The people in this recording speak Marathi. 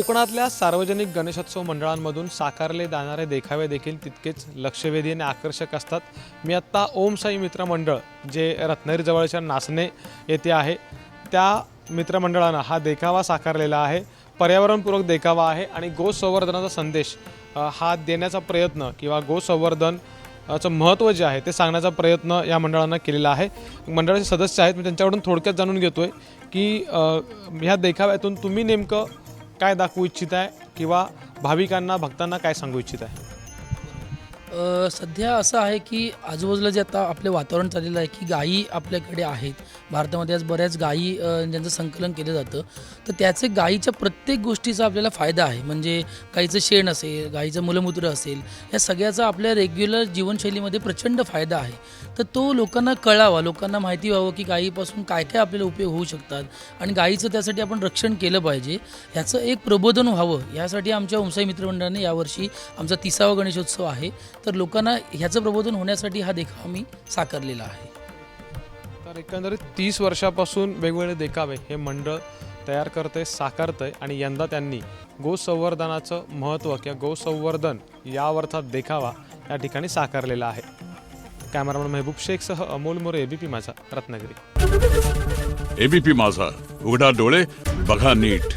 कोकणातल्या सार्वजनिक गणेशोत्सव मंडळांमधून साकारले जाणारे देखावे देखील तितकेच लक्षवेधी आणि आकर्षक असतात। मी आत्ता ओम साई मित्र मंडळ जे रत्नागिरीजवळच्या नासने येथे आहे त्या मित्रमंडळानं हा देखावा साकारलेला आहे। पर्यावरणपूरक देखावा आहे आणि गोसंवर्धनाचा संदेश हा देण्याचा प्रयत्न किंवा गोसंवर्धन चं महत्त्व जे आहे ते सांगण्याचा प्रयत्न या मंडळानं केलेला आहे। मंडळाचे सदस्य आहेत, मी त्यांच्याकडून थोडक्यात जाणून घेतोय की ह्या देखाव्यातून तुम्ही नेमकं काय दाखवू इच्छित आहे किंवा भाविकांना भक्तांना काय सांगू इच्छित आहे? सध्या असं आहे की आजूबाजूला जे आता आपले वातावरण चाललेलं आहे की गायी आपल्याकडे आहेत भारतामध्ये, आज बऱ्याच गायी ज्यांचं संकलन केलं जातं, तर त्याचे गायीच्या प्रत्येक गोष्टीचा आपल्याला फायदा आहे। म्हणजे गाईचं शेण असेल, गाईचं मलमूत्र असेल, या सगळ्याचा आपल्या रेग्युलर जीवनशैलीमध्ये प्रचंड फायदा आहे। तर तो लोकांना कळावा, लोकांना माहिती व्हावं की गायीपासून काय काय आपल्याला उपयोग होऊ शकतात आणि गायीचं त्यासाठी आपण रक्षण केलं पाहिजे, ह्याचं एक प्रबोधन व्हावं। यासाठी आमच्या ओम साई मित्रमंडळाने यावर्षी आमचा 30वा गणेशोत्सव आहे, तर लोकांना ह्याचं प्रबोधन होण्यासाठी हा देखावा मी साकारलेला आहे। तर एकंदरीत 30 वर्षापासून वेगवेगळे देखावे हे मंडळ तयार करतंय, साकारतंय आणि यंदा त्यांनी गोसंवर्धनाचं महत्त्व किंवा गोसंवर्धन यावरचा देखावा या ठिकाणी साकारलेला आहे। कॅमेरामन मेहबूब शेखसह अमोल मोरे, एबीपी माझा, रत्नागिरी। एबीपी माझा, उघडा डोळे बघा नीट।